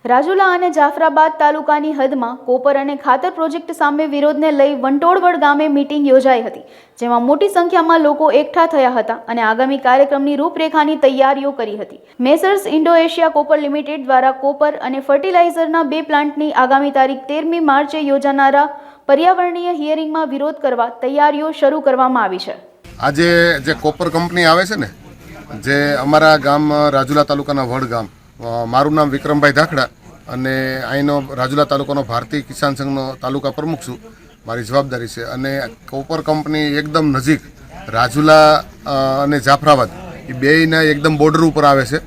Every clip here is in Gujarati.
રાજુલા અને જાફરાબાદ તાલુકાની હદમાં કોપર અને ખાતર પ્રોજેક્ટ સામે વિરોધને લઈ વંટોળવડ ગામે મીટિંગ યોજાઈ હતી, જેમાં મોટી સંખ્યામાં લોકો એકઠા થયા હતા અને આગામી કાર્યક્રમની રૂપરેખાની તૈયારીઓ કરી હતી. Messrs Indo Asia copper limited દ્વારા કોપર અને ફર્ટિલાઇઝરના 2 પ્લાન્ટની આગામી તારીખ 13મી માર્ચે યોજાનારા પર્યાવરણીય હિયરિંગમાં વિરોધ કરવા તૈયારીઓ શરૂ કરવામાં આવી છે. આજે જે કોપર કંપની આવે છે ને, જે અમારા ગામ રાજુલા તાલુકાના વડ ગામ, મારું નામ વિક્રમભાઈ ધાખડા અને અહીંનો રાજુલા તાલુકાનો ભારતીય કિસાન સંઘનો તાલુકા પ્રમુખ છું. મારી જવાબદારી છે. અને કોપર કંપની એકદમ નજીક રાજુલા અને જાફરાબાદ એ બેયના એકદમ બોર્ડર ઉપર આવે છે.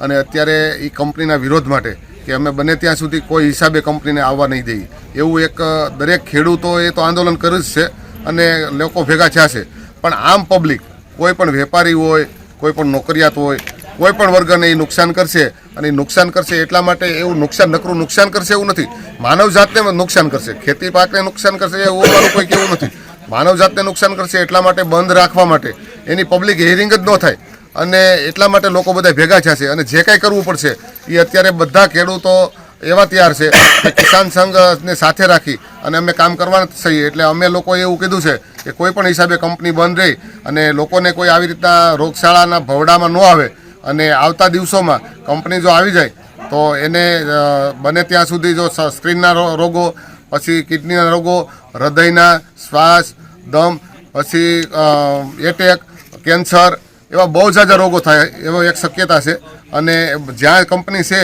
અને અત્યારે એ કંપનીના વિરોધ માટે કે અમે બને ત્યાં સુધી કોઈ હિસાબે કંપનીને આવવા નહીં દઈએ એવું એક દરેક ખેડૂતોએ તો આંદોલન કર્યું જ છે અને લોકો ભેગા થયા છે. પણ આમ પબ્લિક, કોઈ પણ વેપારી હોય, કોઈ પણ નોકરિયાત હોય, કોઈ પણ વર્ગને એ નુકસાન કરશે. અને નુકસાન કરશે એટલા માટે એવું નકરું નુકસાન કરશે એવું નથી, માનવ જાતને નુકસાન કરશે, ખેતી પાકને નુકસાન કરશે એવું મારું કોઈ કેવું નથી. માનવ જાતને નુકસાન કરશે એટલા માટે બંધ રાખવા માટે એની પબ્લિક હિયરિંગ જ ન થાય અને એટલા માટે લોકો બધા ભેગા થયા છે. અને જે કાંઈ કરવું પડશે એ અત્યારે બધા ખેડૂતો એવા તૈયાર છે કે કિસાન સંઘને સાથે રાખી અને અમે કામ કરવાના છીએ. એટલે અમે લોકોએ એવું કીધું છે કે કોઈ પણ હિસાબે કંપની બંધ રહી અને લોકોને કોઈ આવી રીતના રોગશાળાના ભવડામાં ન આવે અને આવતા દિવસોમાં કંપની જો આવી જાય તો એને બને ત્યાં સુધી જો સ્ક્રીનના રોગો, પછી કિડનીના રોગો, હૃદયના, શ્વાસ, દમ, પછી એટેક, કેન્સર એવા બહુ ઝાઝા રોગો થાય એવો એક શક્યતા છે. અને જ્યાં કંપની છે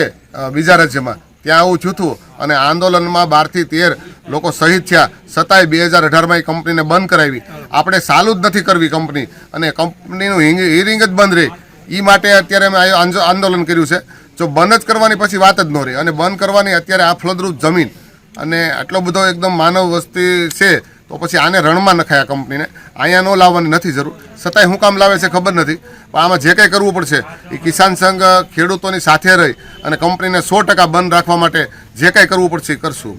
બીજા રાજ્યમાં ત્યાં આવું થયું હતું અને આંદોલનમાં 12 થી 13 લોકો શહીદ થયા, છતાંય 2018માં એ કંપનીને બંધ કરાવી. આપણે ચાલુ જ નથી કરવી કંપની અને કંપનીનું હિયરિંગ જ બંધ રહે એ માટે અત્યારે અમે આંદોલન કર્યું છે. જો બંધ જ કરવાની પછી વાત જ ન રહે. અને બંધ કરવાની અત્યારે આ ફળદ્રુપ જમીન અને આટલો બધો એકદમ માનવ વસ્તી છે તો પછી આને રણમાં નખાય. આ કંપનીને અહીંયા ન લાવવાની નથી જરૂર, છતાંય શું કામ લાવે છે ખબર નથી. પણ આમાં જે કંઈ કરવું પડશે એ કિસાન સંઘ ખેડૂતોની સાથે રહી અને કંપનીને 100% બંધ રાખવા માટે જે કંઈ કરવું પડશે એ કરશું.